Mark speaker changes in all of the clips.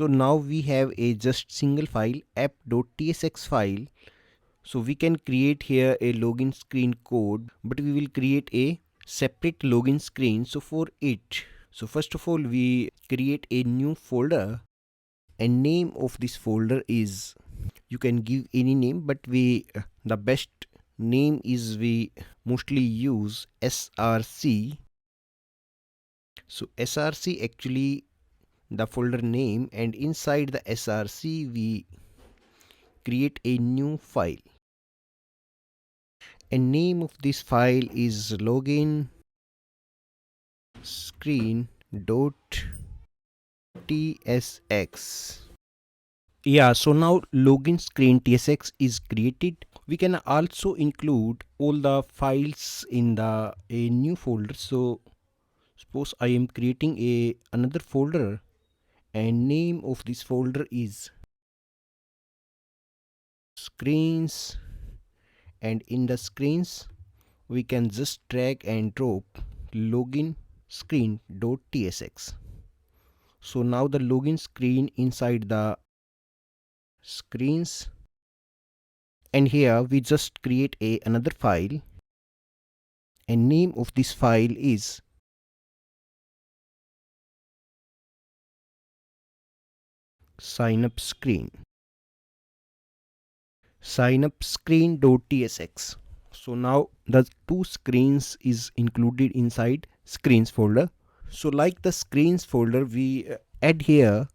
Speaker 1: So now we have a just single file, app.tsx file. So we can create here a login screen code, but we will create a separate login screen. So for it, so first of all, we create a new folder, and name of this folder is, you can give any name, but the best name is we mostly use src. So src actually the folder name, and inside the src we create a new file, and name of this file is login screen dot tsx. Yeah, so now login screen tsx is created. We can also include all the files in a new folder. So suppose I am creating another folder, and name of this folder is screens, and in the screens we can just drag and drop login screen.tsx. So now the login screen inside the screens, and here we just create another file, and name of this file is sign up screen.tsx. So now the two screens is included inside screens folder. So like the screens folder, we add here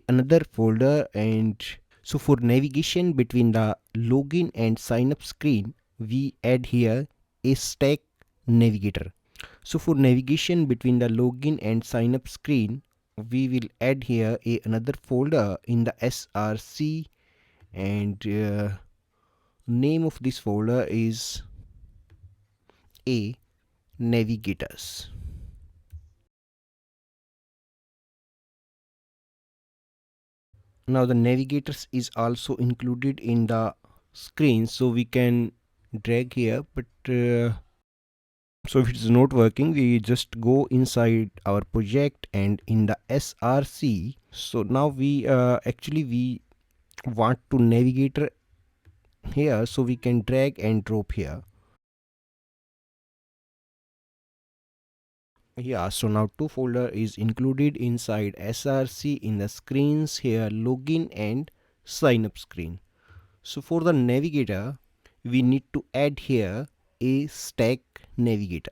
Speaker 1: another folder, and so for navigation between the login and sign up screen, we add here a stack navigator. So for navigation between the login and sign up screen, we will add here another folder in the src, and name of this folder is a navigators. Now the navigators is also included in the screen, so we can drag here, but so if it's not working, we just go inside our project and in the src. So now we actually we want to navigate here, so we can drag and drop here. Yeah, so now two folder is included inside src in the screens here, login and sign up screen. So for the navigator, we need to add here a stack navigator.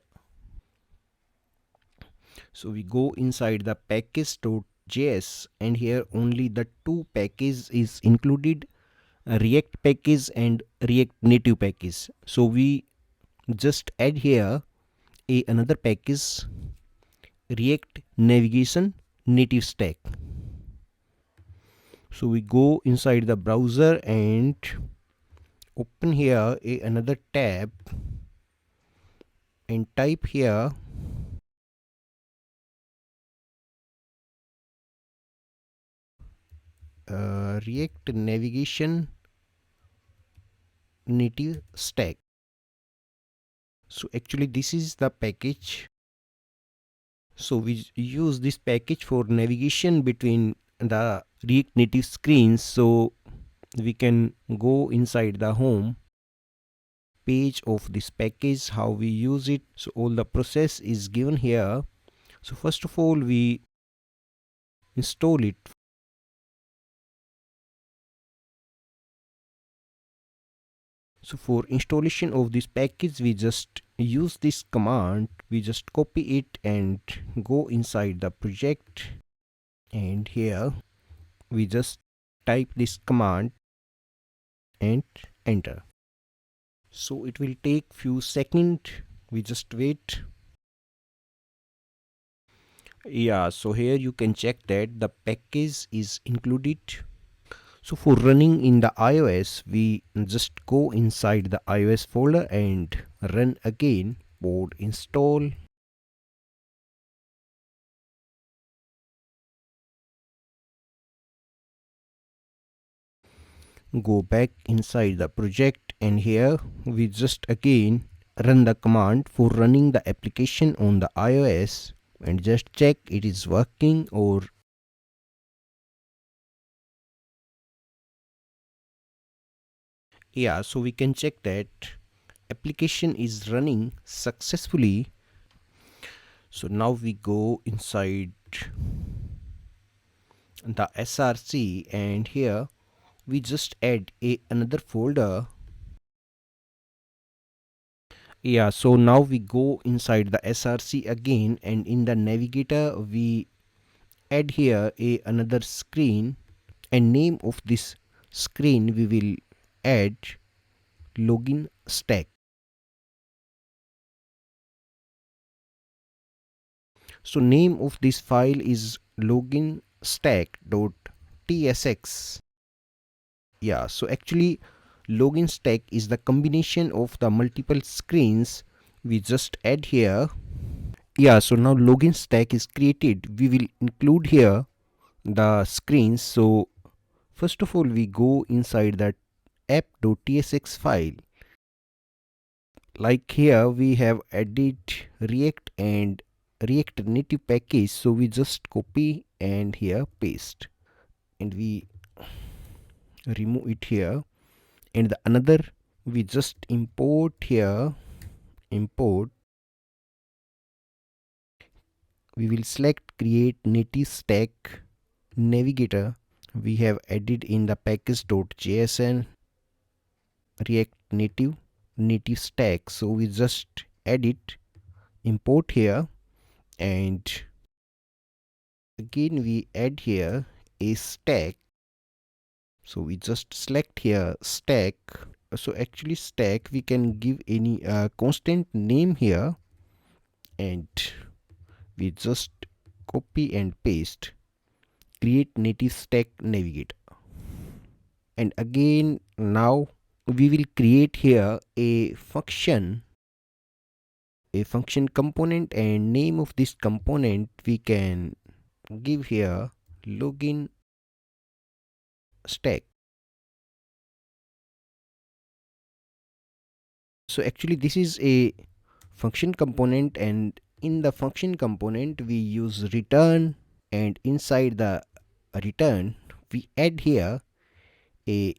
Speaker 1: So we go inside the package.js, and here only the two packages is included, React package and React native package. So we just add here another package, React navigation native stack. So we go inside the browser and open here another tab, and type here React navigation native stack. So actually this is the package. So we use this package for navigation between the React native screens. So we can go inside the home page of this package, how we use it. So all the process is given here. So first of all, we install it. So for installation of this package, we just use this command. We just copy it and go inside the project, and here we just type this command and enter. So it will take few seconds. We just wait. Yeah, so here you can check that the package is included. So for running in the iOS, we just go inside the iOS folder and run again port install. Go back inside the project, and here we just again run the command for running the application on the iOS, and just check it is working or Yeah, so we can check that application is running successfully. So now we go inside the src, and here we just add another folder. Yeah, so now we go inside the src again, and in the navigator we add here another screen, and name of this screen we will add login stack. So name of this file is login stack.tsx. Yeah, so actually login stack is the combination of the multiple screens we just add here. Yeah, so now login stack is created. We will include here the screens. So first of all, we go inside that app.tsx file. Like here we have added React and React native package, so we just copy and here paste, and we remove it here. And the another we just import here, import. We will select create native stack navigator. We have added in the package.jsn React native stack, so we just add it, import here, and again we add here a stack. So we just select here stack. So actually stack we can give any constant name here, and we just copy and paste create native stack navigator. And again now we will create here a function component, and name of this component we can give here login stack. So actually this is a function component, and in the function component we use return, and inside the return we a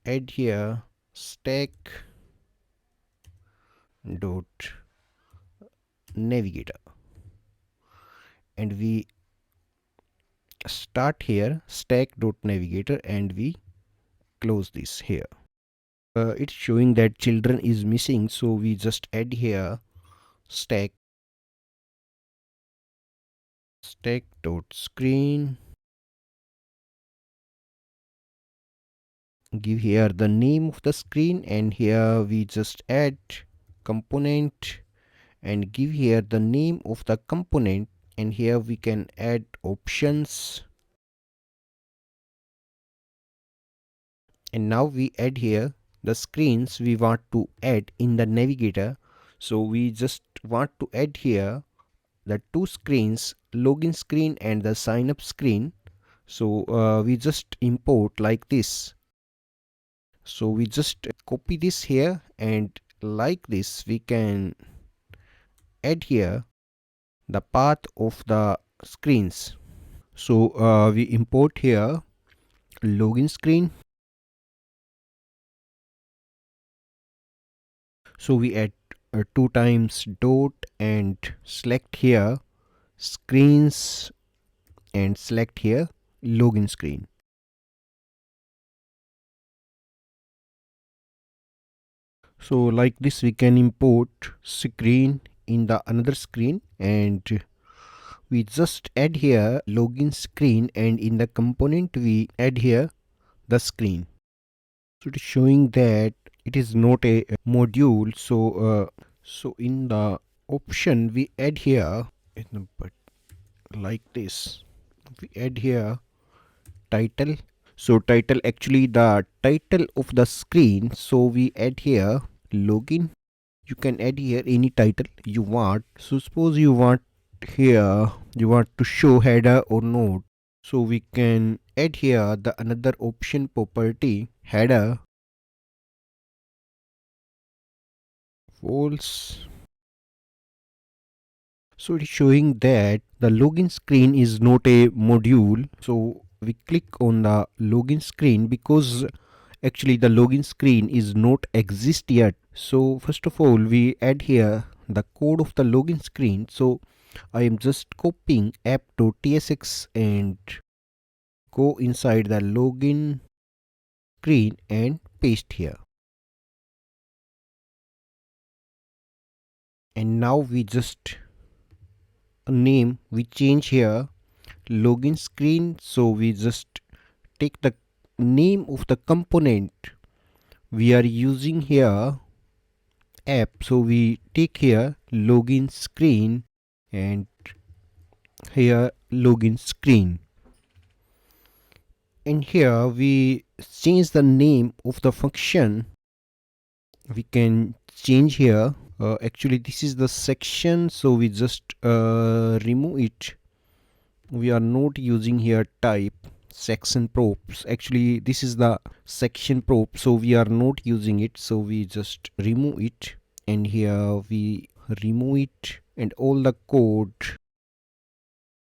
Speaker 1: add here stack dot navigator, and we start here stack dot navigator, and we close this here. It's showing that children is missing, so we just add here stack dot screen, give here the name of the screen, and here we just add component and give here the name of the component, and here we can add options. And now we add here the screens we want to add in the navigator. So we just want to add here the two screens, login screen and the sign up screen. So we just import like this. So we just copy this here, and like this we can add here the path of the screens. So we import here login screen. So we add two times dot and select here screens and select here login screen. So like this we can import screen in the another screen, and we just add here login screen, and in the component we add here the screen. So it is showing that it is not a module. So in the option we add here but like this we add here title. So title, actually the title of the screen, so we add here login. You can add here any title you want. So suppose you want here you want to show header or note, so we can add here the another option property header false. So it is showing that the login screen is not a module. So we click on the login screen, because actually the login screen is not exist yet. So first of all, we add here the code of the login screen. So I am just copying app.tsx and go inside the login screen and paste here. And now we just name we change here login screen. So we just take the name of the component we are using here app. So we take here login screen and here login screen, and here we change the name of the function. We can change here. Actually this is the section, so we just remove it. We are not using here type section props. Actually this is the section prop, so we are not using it, so we just remove it. And here we remove it, and all the code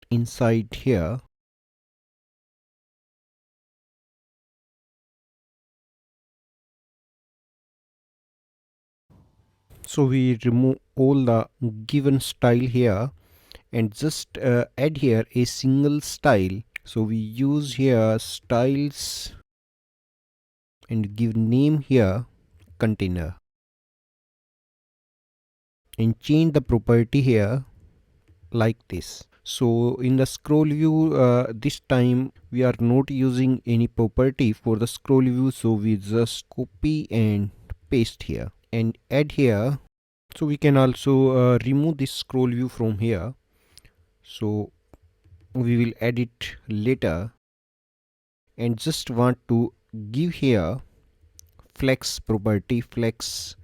Speaker 1: inside here. So we remove all the given style here and just add here a single style. So we use here styles and give name here container, and change the property here like this. So in the scroll view, this time we are not using any property for the scroll view, so we just copy and paste here and add here. So we can also remove this scroll view from here, so we will add it later. And just want to give here flex property. Flex,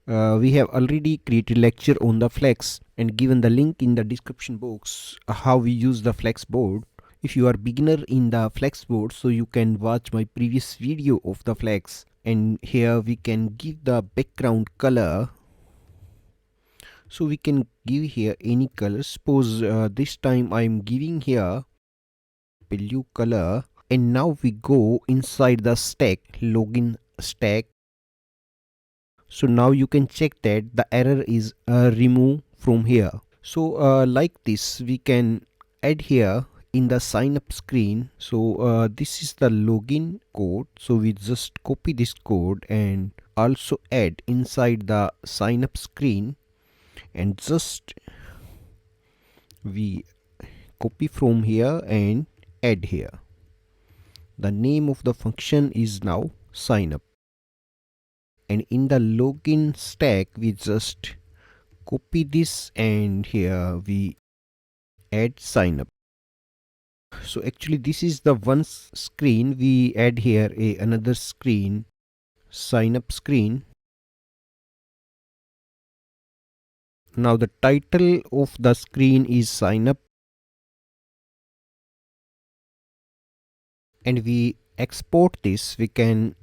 Speaker 1: we have already created lecture on the flex and given the link in the description box how we use the flex board. If you are beginner in the flex board, so you can watch my previous video of the flex. And here we can give the background color. So we can give here any color. Suppose this time I am giving here blue color. And now we go inside the stack, login stack. So now you can check that the error is removed from here. So like this we can add here in the sign up screen. So this is the login code, so we just copy this code and also add inside the sign up screen, and just we copy from here and add here. The name of the function is now sign up, and in the login stack we just copy this and here we add sign up. So actually this is the one screen. We add here another screen, sign up screen. Now the title of the screen is sign up, and we export this. We can,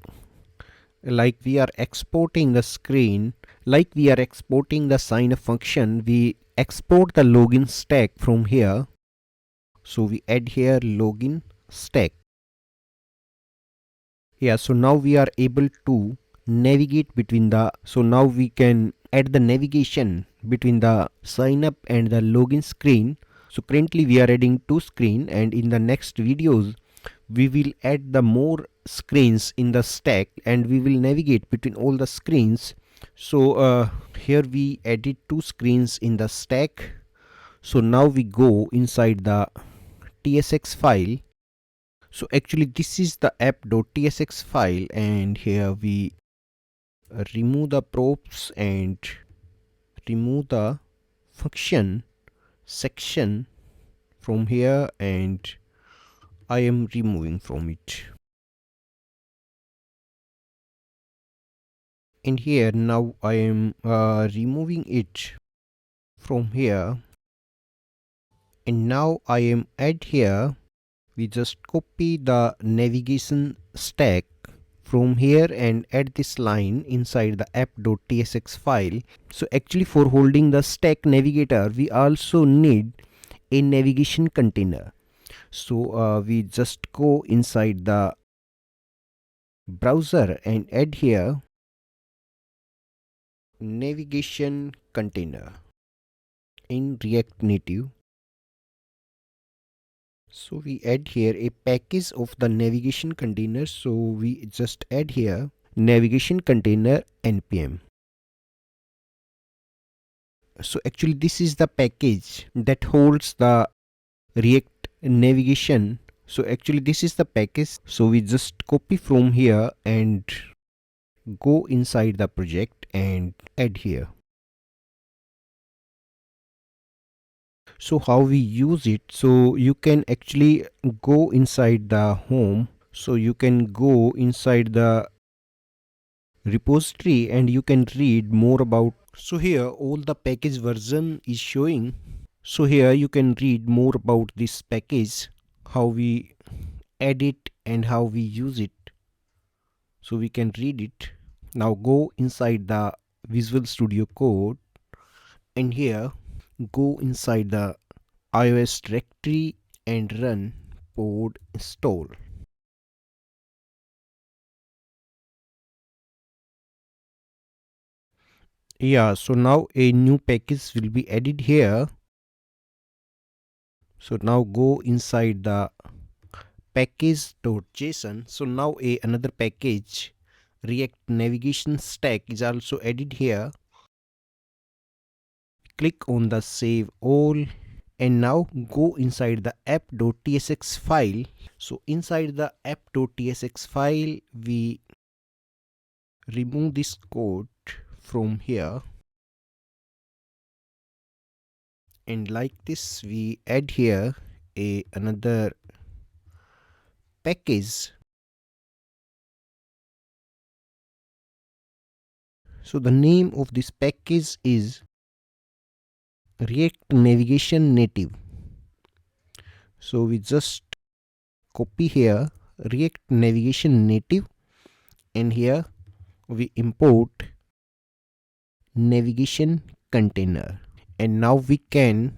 Speaker 1: like we are exporting the screen, like we are exporting the sign up function, we export the login stack from here. So we add here login stack. Yeah, so now we are able to navigate between the, so now we can add the navigation between the sign up and the login screen. So currently we are adding two screen, and in the next videos we will add the more screens in the stack and we will navigate between all the screens. So here we added two screens in the stack. So now we go inside the tsx file. So actually this is the app.tsx file, and here we remove the props and remove the function section from here, and I am removing from it. And here now I am removing it from here, and now I am add here. We just copy the navigation stack from here and add this line inside the app.tsx file. So actually for holding the stack navigator we also need a navigation container. So we just go inside the browser and add here navigation container in React Native. So we add here a package of the navigation container. So we just add here navigation container npm. So actually this is the package that holds the React navigation. So actually this is the package. So we just copy from here and go inside the project and add here. So how we use it, so you can actually go inside the home, so you can go inside the repository and you can read more about. So here all the package version is showing. So here you can read more about this package, how we add it and how we use it. So we can read it. Now go inside the Visual Studio Code and here go inside the iOS directory and run pod install. Yeah, so now a new package will be added here. So now go inside the package.json. So now another package React navigation stack is also added here. Click on the save all and now go inside the app.tsx file. So inside the app.tsx file we remove this code from here, and like this we add here another package. So the name of this package is React Navigation Native. So we just copy here React Navigation Native and here we import navigation container, and now we can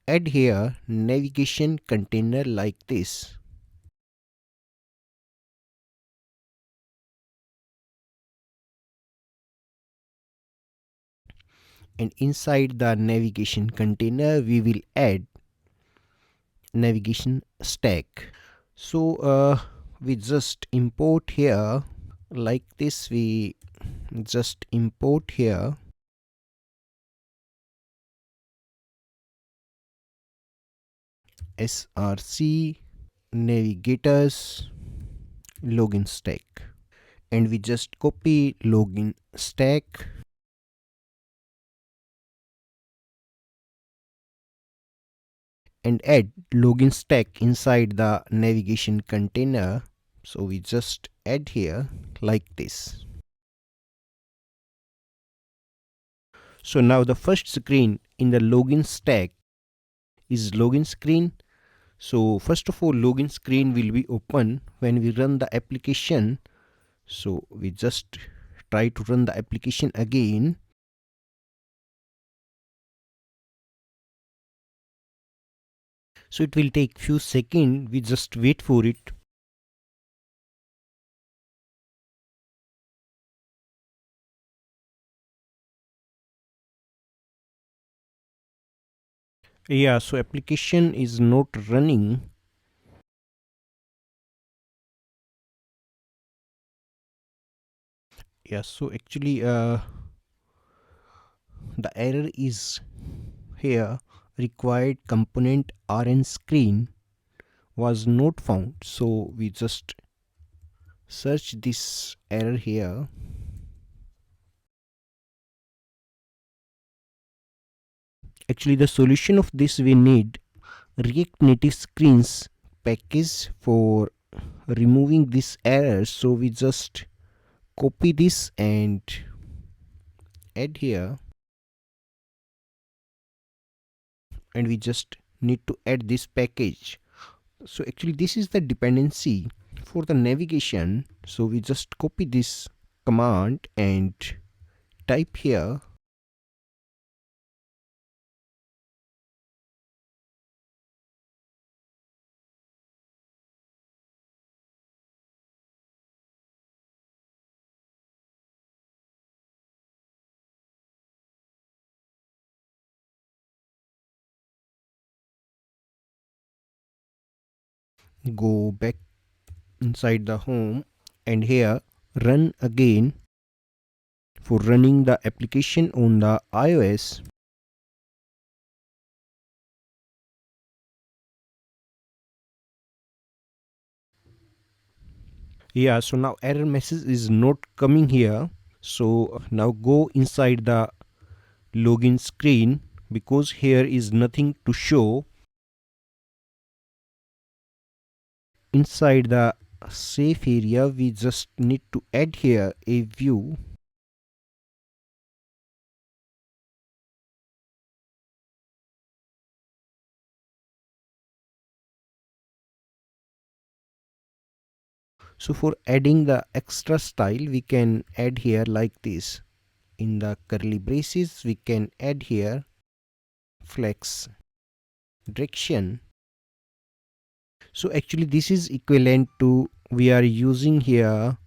Speaker 1: add here navigation container like this. And inside the navigation container we will add navigation stack. So we just import here like this. We just import here src navigators login stack, and we just copy login stack and add login stack inside the navigation container. So we just add here like this. So now the first screen in the login stack is login screen. So first of all login screen will be open when we run the application. So we just try to run the application again. So it will take few seconds. We just wait for it. Yeah, so application is not running. Yeah, so actually the error is here, required component rn screen was not found. So we just search this error here. Actually the solution of this, we need React Native Screens package for removing this error. So we just copy this and add here, and we just need to add this package. So actually this is the dependency for the navigation. So we just copy this command and type here go back inside the home, and here run again for running the application on the iOS. Yeah, so now error message is not coming here. So now go inside the login screen, because here is nothing to show. Inside the safe area, we just need to add here a view. So for adding the extra style, we can add here like this. In the curly braces, we can add here flex direction. So actually this is equivalent to we are using here.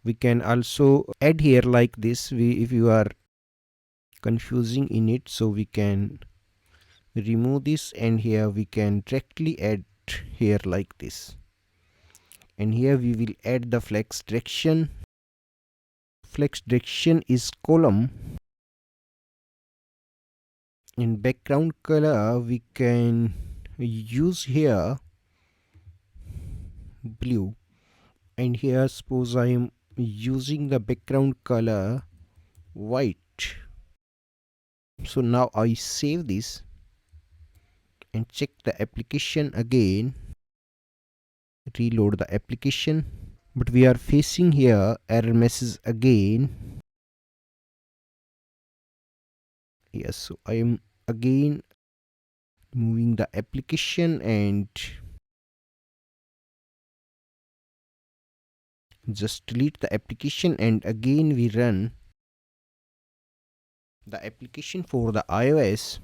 Speaker 1: We can also add here like this. If you are confusing in it, so we can remove this, and here we can directly add here like this. And here we will add the flex direction. Flex direction is column. In background color, we can use here blue, and here suppose I am using the background color white. So now I save this and check the application again, reload the application, but we are facing here error message again. Yes, so I am again moving the application and just delete the application, and again we run the application for the iOS.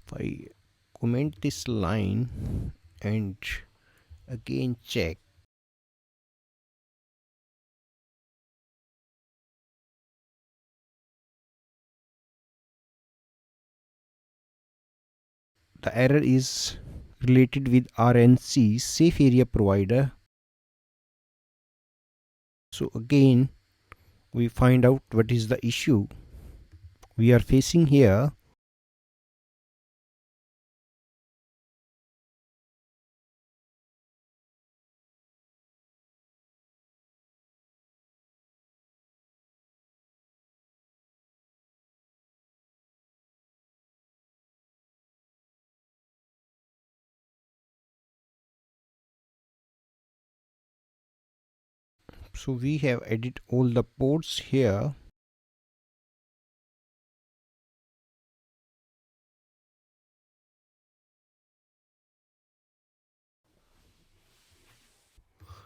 Speaker 1: If I comment this line and again check, the error is related with RNC safe area provider. So again we find out what is the issue we are facing here. So we have added all the ports here.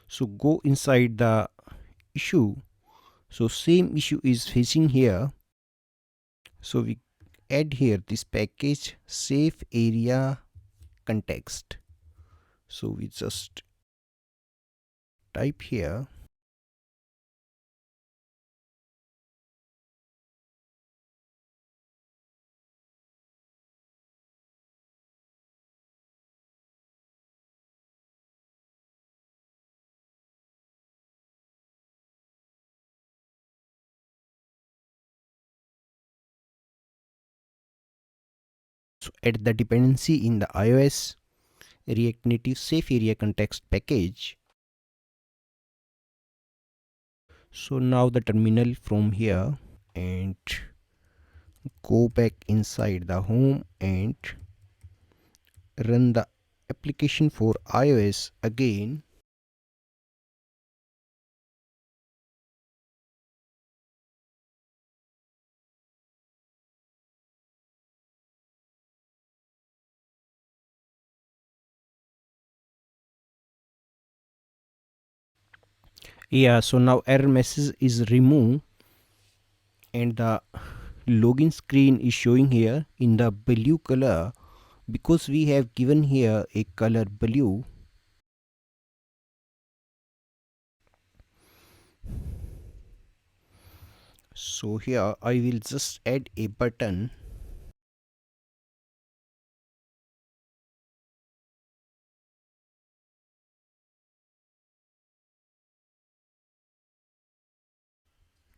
Speaker 1: So go inside the issue. So same issue is facing here. So we add here this package safe area context. So we just type here. So add the dependency in the iOS React Native safe area context package. So now the terminal from here, and go back inside the home and run the application for iOS again. Yeah, so now error message is removed, and the login screen is showing here in the blue color, because we have given here a color blue. So here I will just add a button.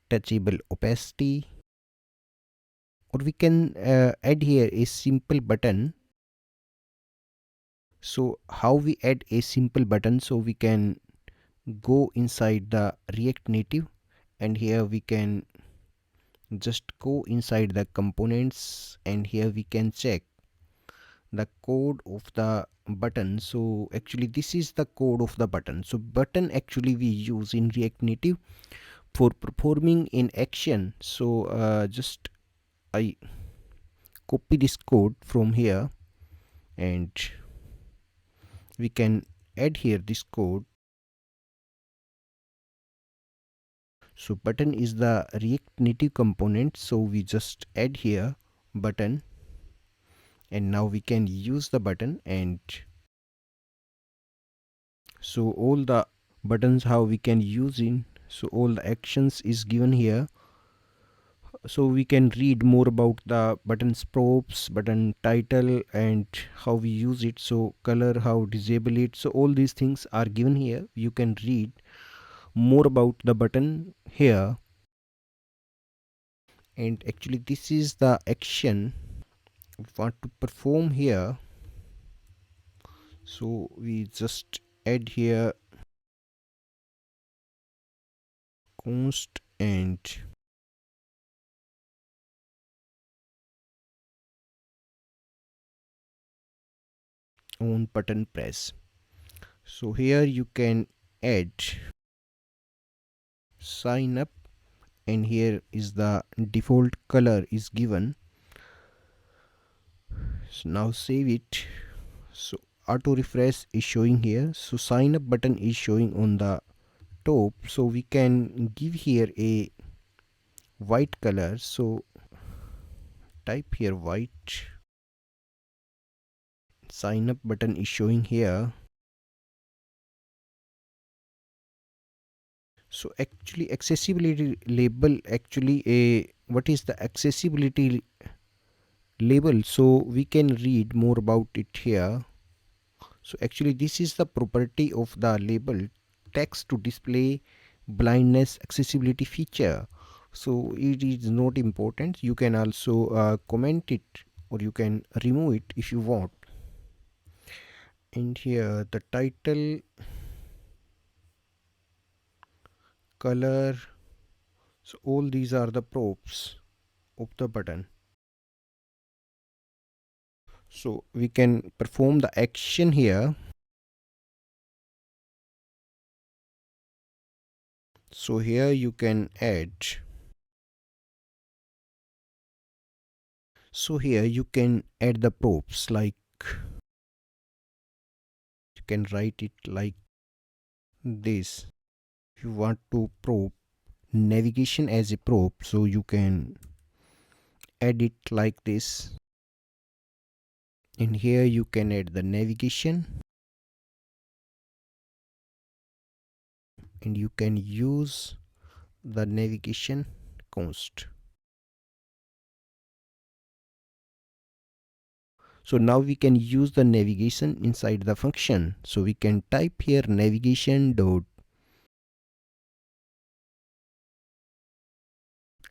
Speaker 1: Touchable opacity, or we can add here a simple button. So how we add a simple button? So we can go inside the React Native, and here we can just go inside the components, and here we can check the code of the button. So actually this is the code of the button. So button actually we use in React Native for performing an action. So just I copy this code from here, and we can add here this code. So button is the React Native component, so we just add here button, and now we can use the button. And so all the buttons how we can use in, so all the actions is given here. So we can read more about the buttons props, button title, and how we use it. So color, how disable it, so all these things are given here. You can read more about the button here. And actually this is the action we want to perform here. So we just add here const and on button press. So here you can add sign up, and here is the default color is given. So now save it. So auto refresh is showing here. So sign up button is showing on the top. So we can give here a white color. So type here white. Sign up button is showing here. So actually accessibility label, actually a what is the accessibility label? So we can read more about it here. So actually this is the property of the label text to display blindness accessibility feature. So it is not important. You can also comment it, or you can remove it if you want. And here the title, color, so all these are the props of the button. So we can perform the action here. So here you can add, so here you can add the props, like you can write it like this. If you want to prop navigation as a prop, so you can add it like this. And here you can add the navigation, and you can use the navigation const. So now we can use the navigation inside the function. So we can type here navigation dot,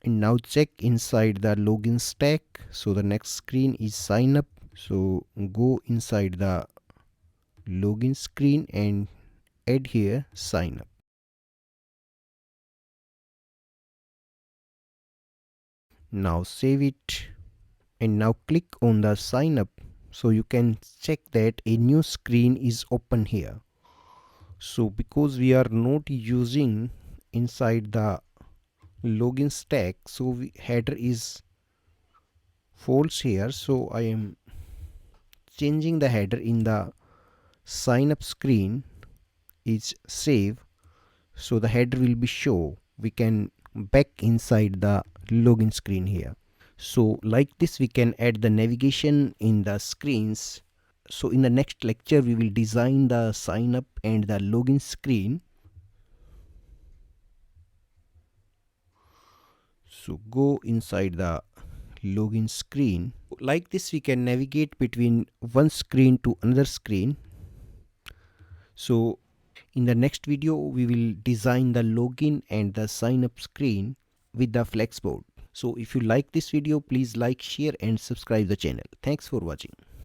Speaker 1: and now check inside the login stack. So the next screen is sign up. So go inside the login screen and add here sign up. Now save it, and now click on the sign up. So you can check that a new screen is open here. So because we are not using inside the login stack, so header is false here. So I am changing the header in the sign up screen is save. So the header will be show. We can back inside the login screen here. So like this we can add the navigation in the screens. So in the next lecture we will design the sign up and the login screen. So go inside the login screen. Like this we can navigate between one screen to another screen. So in the next video we will design the login and the sign up screen with the FlexBox. So if you like this video, please like, share and subscribe the channel. Thanks for watching.